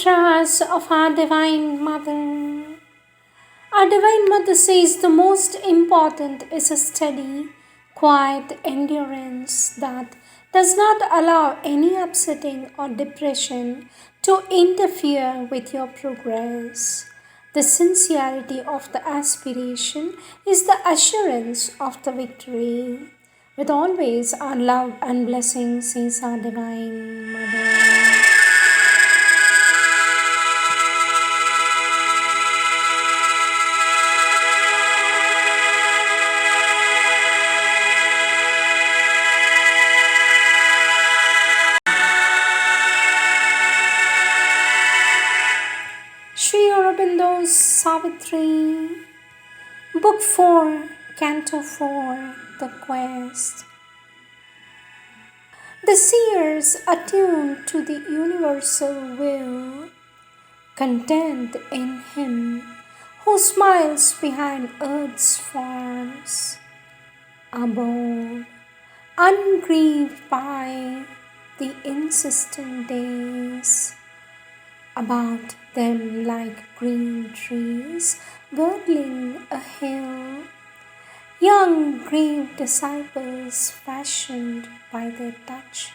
mantras of our Divine Mother. Our Divine Mother says the most important is a steady, quiet endurance that does not allow any upsetting or depression to interfere with your progress. The sincerity of the aspiration is the assurance of the victory. With always our love and blessings, is our Divine Mother. Sri Aurobindo's Savitri, Book 4, Canto 4, The Quest. The seers attuned to the universal will, content in Him who smiles behind earth's forms, abode, ungrieved by the insistent days. About them like green trees girdling a hill, young grieved disciples fashioned by their touch,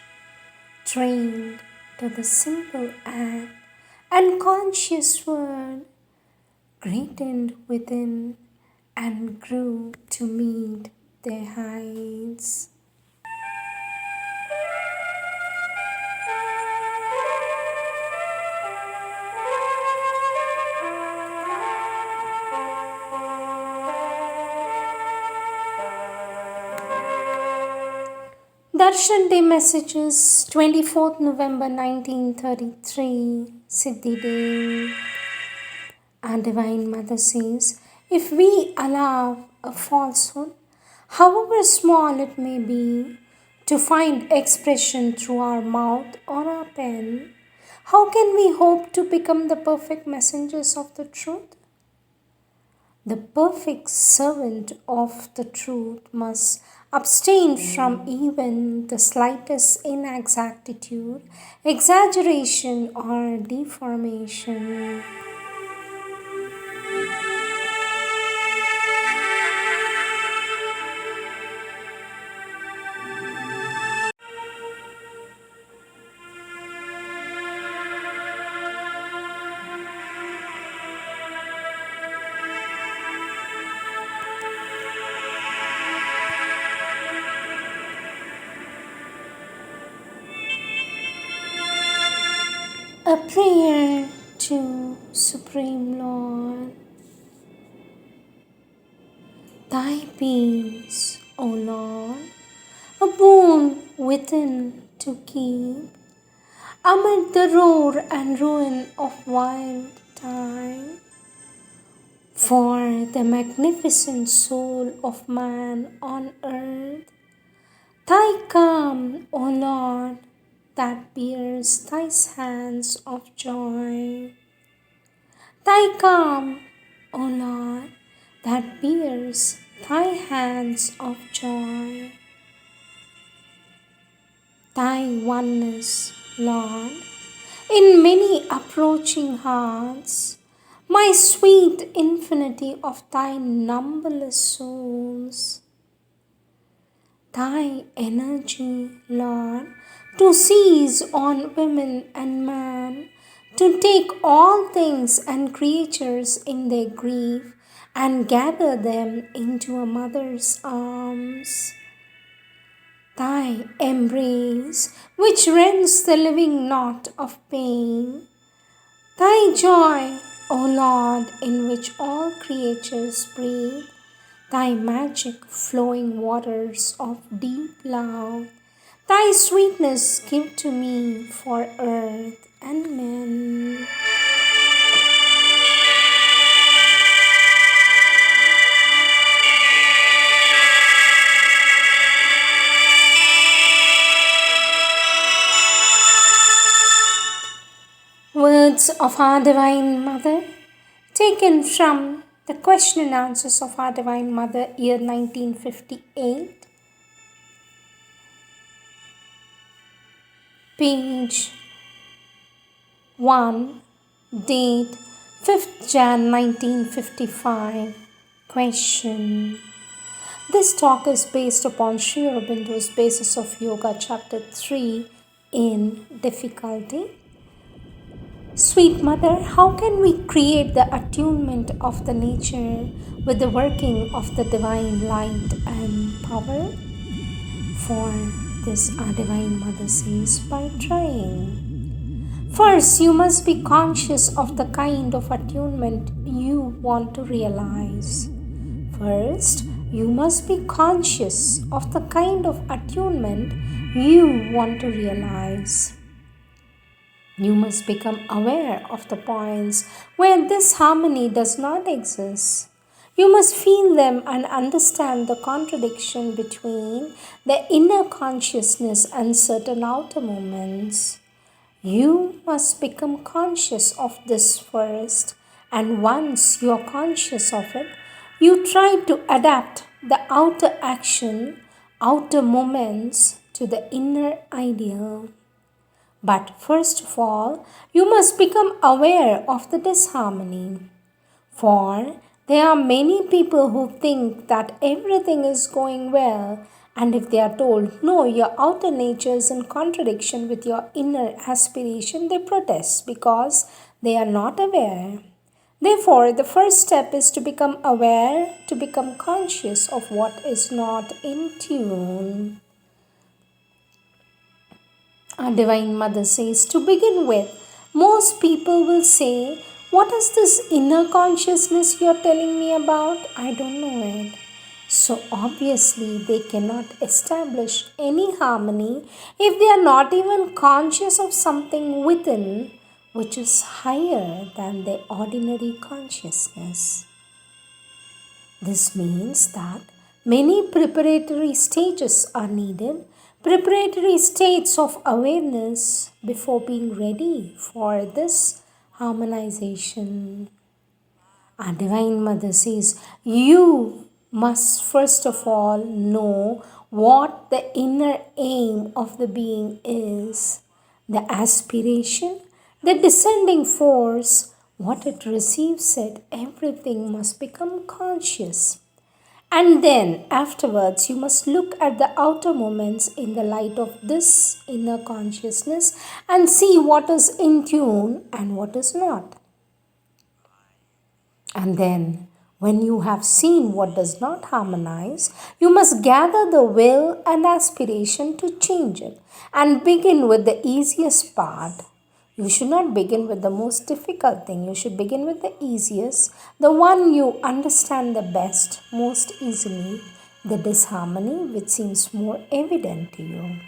trained to the simple act and conscious word, greatened within and grew to meet their heights. Darshan Day Messages, 24th November 1933, Siddhi Day. Our Divine Mother says, if we allow a falsehood, however small it may be, to find expression through our mouth or our pen, how can we hope to become the perfect messengers of the truth? The perfect servant of the truth must abstain from even the slightest inexactitude, exaggeration, or deformation. A prayer to Supreme Lord. Thy peace, O Lord, a boon within to keep, amid the roar and ruin of wild time. For the magnificent soul of man on earth, thy calm, O Lord, that bears thy hands of joy. Thy calm, O Lord, that bears thy hands of joy. Thy oneness, Lord, in many approaching hearts, my sweet infinity of thy numberless souls. Thy energy, Lord, to seize on women and man, to take all things and creatures in their grief and gather them into a mother's arms. Thy embrace, which rends the living knot of pain. Thy joy, O Lord, in which all creatures breathe. Thy magic flowing waters of deep love. Thy sweetness give to me for earth and men. Words of our Divine Mother, taken from the Question and Answers of our Divine Mother, year 1958, page 1, Date 5th Jan 1955. Question. This talk is based upon Sri Aurobindo's Basis of Yoga, Chapter 3 in Difficulty. Sweet Mother, how can we create the attunement of the nature with the working of the divine light and power? For this, our Divine Mother says, by trying. First, you must be conscious of the kind of attunement you want to realize. First, you must be conscious of the kind of attunement you want to realize. You must become aware of the points where this harmony does not exist. You must feel them and understand the contradiction between the inner consciousness and certain outer moments. You must become conscious of this first, and once you are conscious of it, you try to adapt the outer action, outer moments to the inner ideal. But first of all, you must become aware of the disharmony. For there are many people who think that everything is going well, and if they are told, no, your outer nature is in contradiction with your inner aspiration, they protest because they are not aware. Therefore, the first step is to become aware, to become conscious of what is not in tune. Our Divine Mother says, to begin with, most people will say, what is this inner consciousness you're telling me about? I don't know it. So obviously they cannot establish any harmony if they are not even conscious of something within which is higher than their ordinary consciousness. This means that many preparatory stages are needed, preparatory states of awareness before being ready for this harmonization. Our Divine Mother says, you must first of all know what the inner aim of the being is, the aspiration, the descending force, what it receives it, everything must become conscious. And then afterwards, you must look at the outer moments in the light of this inner consciousness and see what is in tune and what is not. And then, when you have seen what does not harmonize, you must gather the will and aspiration to change it and begin with the easiest part. You should not begin with the most difficult thing. You should begin with the easiest, the one you understand the best, most easily, the disharmony which seems more evident to you.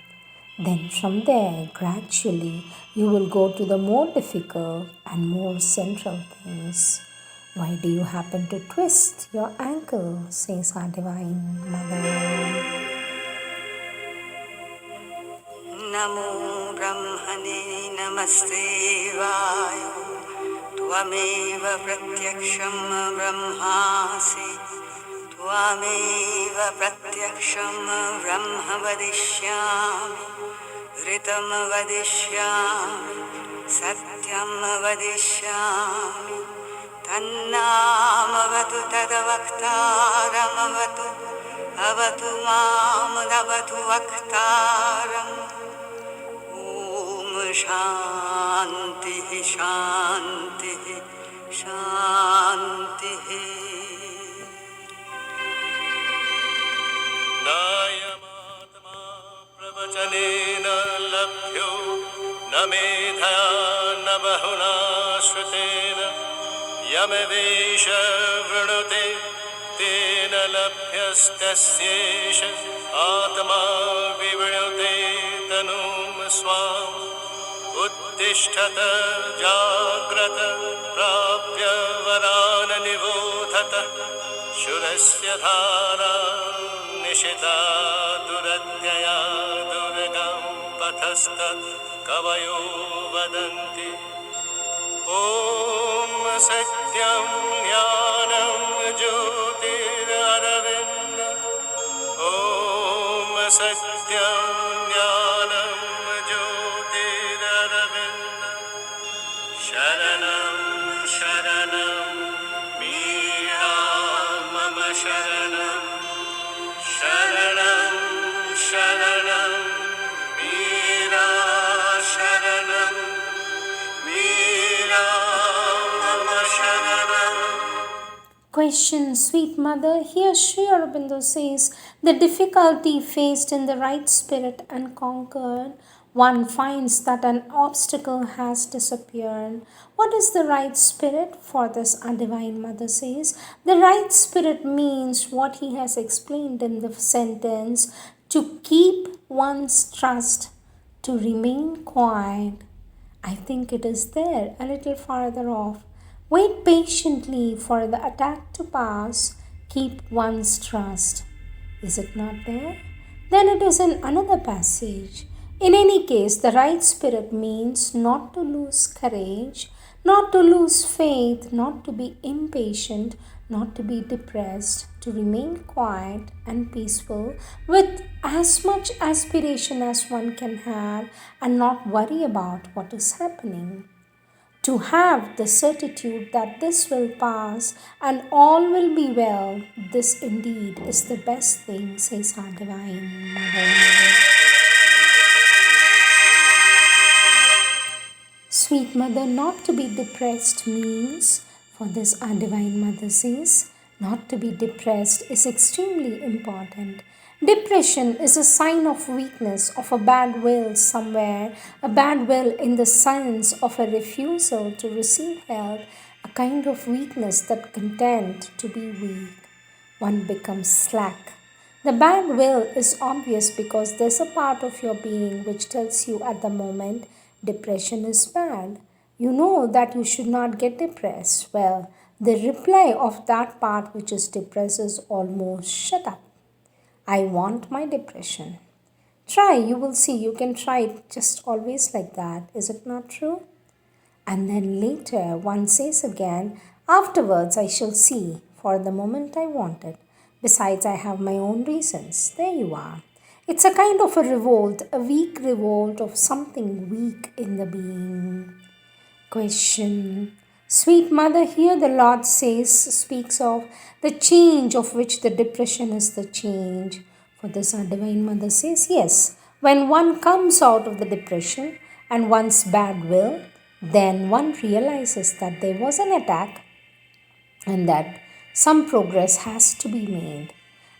Then from there, gradually, you will go to the more difficult and more central things. Why do you happen to twist your ankle, says our Divine Mother. Namo Brahmane Namaste Vaya Tvameva Pratyaksham Brahmasi Tvameva Pratyaksham Brahma Vadishyami Ritam Vadishyami Satyam Vadishyami Tannamavatu Tadavaktaramavatu Avatu Mam Navatu Vaktaram Shanti, Shanti, Shanti. Nayamatma pravachanena labhyo namedhaya nabahuna shrutena yamevesha vrunute tena labhyastasyesha atma vivryute tanum swam उत्तिष्ठत जाग्रत प्राप्य वरान निबोधत शूरस्य धारा निशिता दुरत्यया दुर्गं पथस्तत् कवयो वदन्ति ॐ सत्यं ज्ञानं ज्योतिररविन्द ॐ सत्यं ज्ञानं Sharanam शरणं शरणं शरणं मीरा शरणं मीरा मम शरणम्. Question, sweet mother, here Sri Aurobindo says, the difficulty faced in the right spirit and conquered, one finds that an obstacle has disappeared. What is the right spirit? For this, our Divine Mother says, the right spirit means what he has explained in the sentence, to keep one's trust, to remain quiet. I think it is there, a little farther off. Wait patiently for the attack to pass. Keep one's trust. Is it not there? Then it is in another passage. In any case, the right spirit means not to lose courage, not to lose faith, not to be impatient, not to be depressed, to remain quiet and peaceful with as much aspiration as one can have and not worry about what is happening. To have the certitude that this will pass and all will be well, this indeed is the best thing, says our Divine Mother. Sweet Mother, not to be depressed means, for this our Divine Mother says, not to be depressed is extremely important. Depression is a sign of weakness, of a bad will somewhere, a bad will in the sense of a refusal to receive help, a kind of weakness that content to be weak. One becomes slack. The bad will is obvious because there's a part of your being which tells you at the moment depression is bad. You know that you should not get depressed. Well, the reply of that part which is depressed is almost shut up. I want my depression. Try, you will see, you can try it just always like that. Is it not true? And then later one says again, afterwards I shall see, for the moment I want it. Besides, I have my own reasons. There you are. It's a kind of a revolt, a weak revolt of something weak in the being. Question. Sweet Mother, here the Lord speaks of the change of which the depression is the change. For this our Divine Mother says, yes, when one comes out of the depression and one's bad will, then one realizes that there was an attack and that some progress has to be made,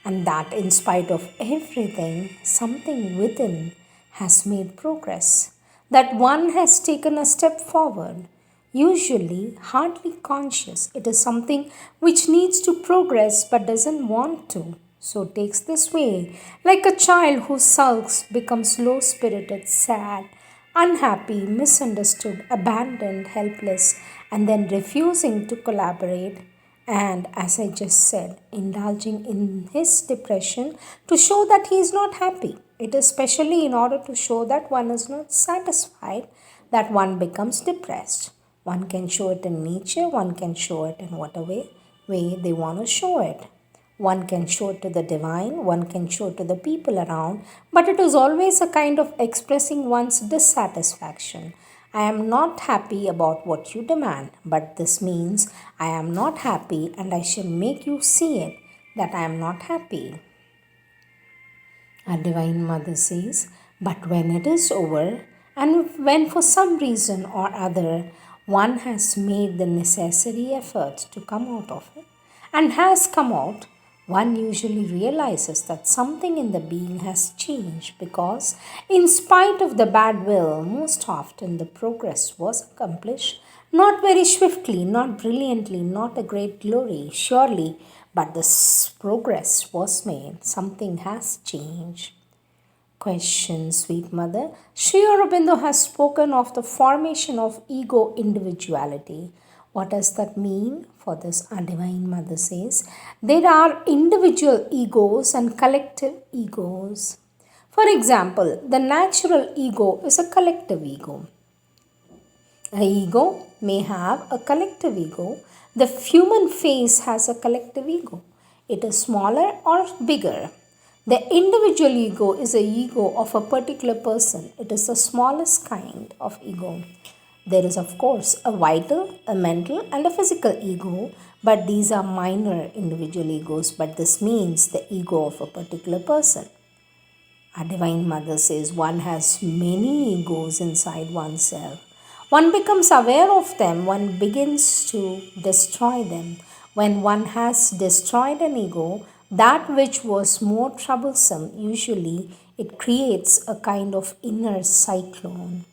and that in spite of everything, something within has made progress, that one has taken a step forward. Usually, hardly conscious, it is something which needs to progress but doesn't want to. So takes this way, like a child who sulks, becomes low spirited, sad, unhappy, misunderstood, abandoned, helpless, and then refusing to collaborate. And as I just said, indulging in his depression to show that he is not happy. It is specially in order to show that one is not satisfied that one becomes depressed. One can show it in nature, one can show it in whatever way they want to show it. One can show it to the divine, one can show it to the people around, but it is always a kind of expressing one's dissatisfaction. I am not happy about what you demand, but this means I am not happy and I shall make you see it that I am not happy. Our Divine Mother says, but when it is over, and when for some reason or other one has made the necessary effort to come out of it and has come out, one usually realizes that something in the being has changed because, in spite of the bad will, most often the progress was accomplished, not very swiftly, not brilliantly, not a great glory, surely, but this progress was made. Something has changed. Question, sweet Mother. Sri Aurobindo has spoken of the formation of ego individuality. What does that mean? For this, our Divine Mother says, there are individual egos and collective egos. For example, the natural ego is a collective ego. An ego may have a collective ego. The human face has a collective ego. It is smaller or bigger. The individual ego is an ego of a particular person. It is the smallest kind of ego. There is, of course, a vital, a mental, and a physical ego, but these are minor individual egos, but this means the ego of a particular person. Our Divine Mother says one has many egos inside oneself. One becomes aware of them, one begins to destroy them. When one has destroyed an ego, that which was more troublesome, usually it creates a kind of inner cyclone.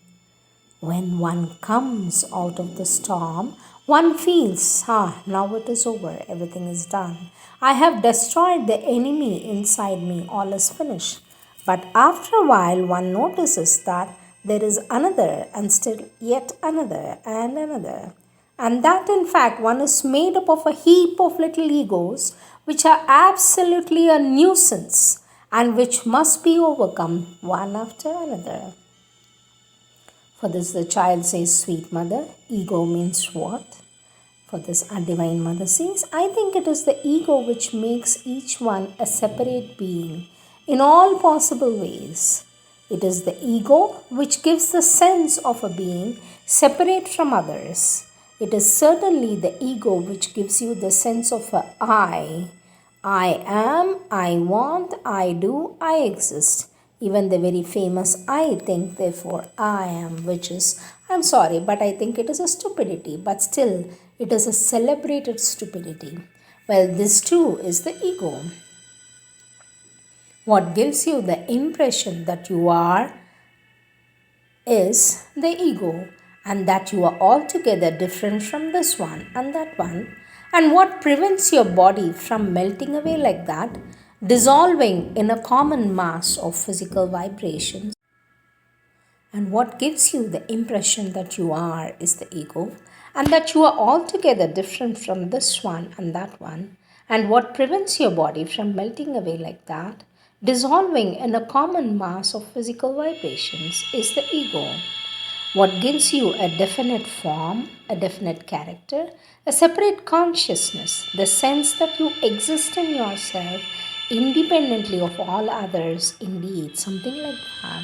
When one comes out of the storm, one feels, now it is over, everything is done. I have destroyed the enemy inside me, all is finished. But after a while, one notices that there is another, and still yet another, and another. And that in fact, one is made up of a heap of little egos which are absolutely a nuisance and which must be overcome one after another. For this, the child says, Sweet mother, ego means what? For this, our Divine Mother says, I think it is the ego which makes each one a separate being in all possible ways. It is the ego which gives the sense of a being separate from others. It is certainly the ego which gives you the sense of a I. I am, I want, I do, I exist. Even the very famous I think, therefore I am, which is, I'm sorry, but I think it is a stupidity, but still it is a celebrated stupidity. Well, this too is the ego. What gives you the impression that you are is the ego, and that you are altogether different from this one and that one. And what prevents your body from melting away like that, dissolving in a common mass of physical vibrations? And what gives you the impression that you are is the ego, and that you are altogether different from this one and that one. And what prevents your body from melting away like that, dissolving in a common mass of physical vibrations, is the ego. What gives you a definite form, a definite character, a separate consciousness, the sense that you exist in yourself independently of all others, indeed, something like that.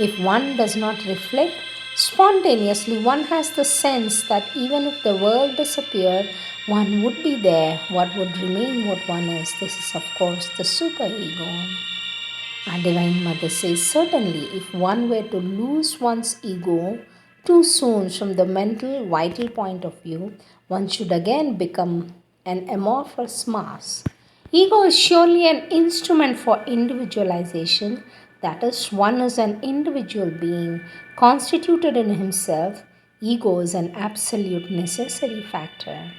If one does not reflect, spontaneously one has the sense that even if the world disappeared, one would be there. What would remain what one is? This is, of course, the superego. Our Divine Mother says, certainly, if one were to lose one's ego too soon from the mental vital point of view, one should again become an amorphous mass. Ego is surely an instrument for individualization, that is, one is an individual being constituted in himself. Ego is an absolute necessary factor.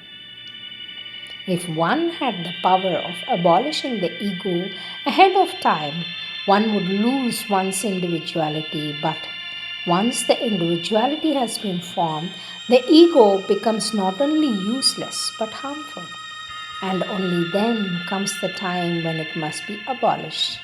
If one had the power of abolishing the ego ahead of time, one would lose one's individuality. But once the individuality has been formed, the ego becomes not only useless but harmful. And only then comes the time when it must be abolished.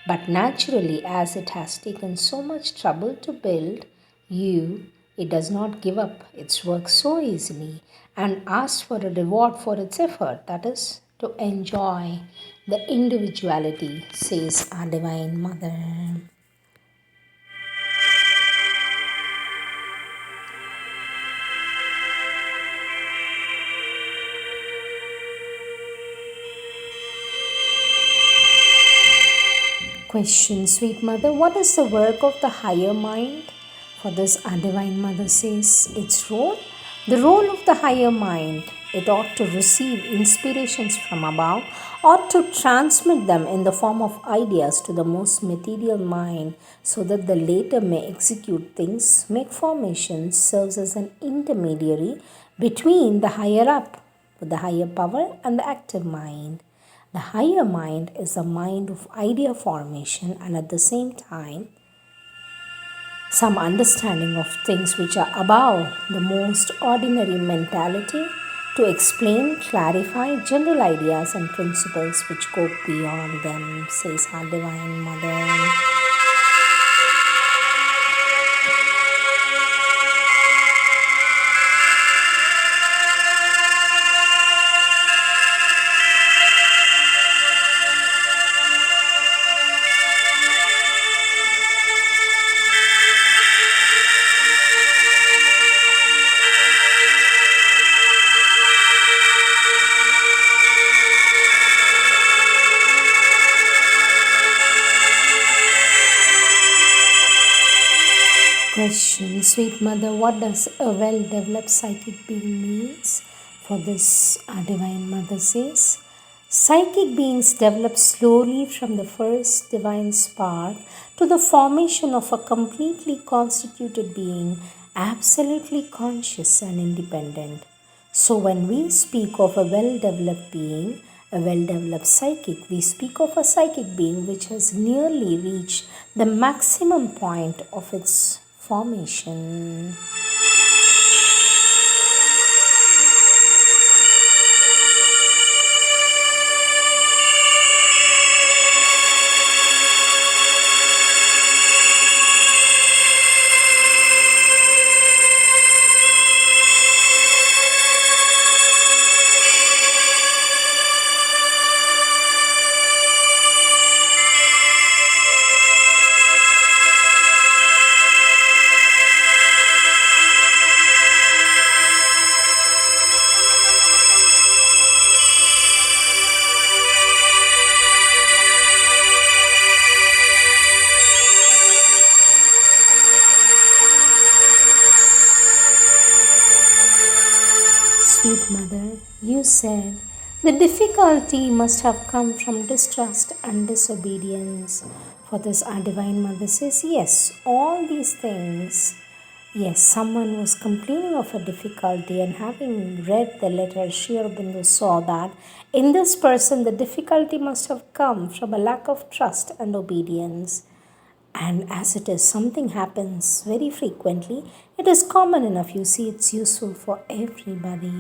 But naturally, as it has taken so much trouble to build, it does not give up its work so easily and asks for a reward for its effort, that is, to enjoy the individuality, says our Divine Mother. Question, Sweet Mother, what is the work of the higher mind? For this, our Divine Mother says its role. The role of the higher mind, it ought to receive inspirations from above, ought to transmit them in the form of ideas to the most material mind, so that the later may execute things, make formations, serves as an intermediary between the higher up, the higher power, and the active mind. The higher mind is a mind of idea formation and at the same time some understanding of things which are above the most ordinary mentality to explain, clarify general ideas and principles which go beyond them, says our Divine Mother. Question, sweet mother, what does a well-developed psychic being means? For this, our divine mother says, psychic beings develop slowly from the first divine spark to the formation of a completely constituted being, absolutely conscious and independent. So, when we speak of a well developed being, a well developed psychic, we speak of a psychic being which has nearly reached the maximum point of its formation. Sweet mother, you said the difficulty must have come from distrust and disobedience. For this, our divine mother says, yes, all these things. Yes, someone was complaining of a difficulty, and having read the letter, Sri Aurobindo saw that in this person the difficulty must have come from a lack of trust and obedience. And as it is, something happens very frequently. It is common enough, you see, it's useful for everybody.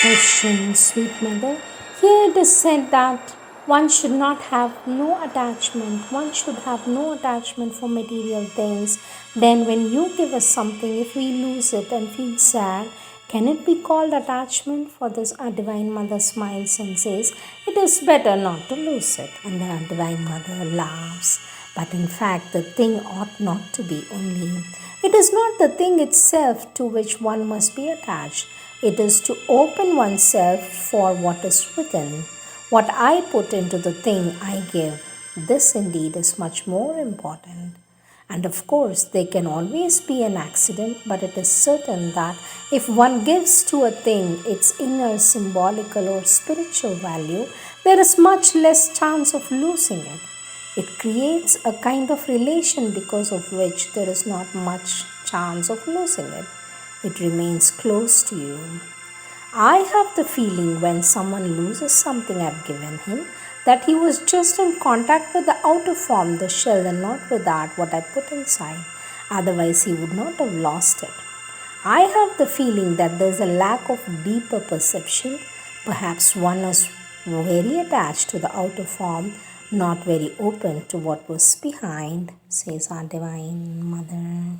Question, sweet mother. Here it is said that one should not have no attachment. One should have no attachment for material things. Then, when you give us something, if we lose it and feel sad, can it be called attachment? For this, our divine mother smiles and says, it is better not to lose it. And the divine mother laughs. But in fact, the thing ought not to be only. It is not the thing itself to which one must be attached. It is to open oneself for what is within. What I put into the thing I give, this indeed is much more important. And of course, there can always be an accident, but it is certain that if one gives to a thing its inner symbolical or spiritual value, there is much less chance of losing it. It creates a kind of relation because of which there is not much chance of losing it. It remains close to you. I have the feeling when someone loses something I've given him that he was just in contact with the outer form, the shell, and not with that what I put inside. Otherwise, he would not have lost it. I have the feeling that there's a lack of deeper perception. Perhaps one is very attached to the outer form, not very open to what was behind, says our Divine Mother.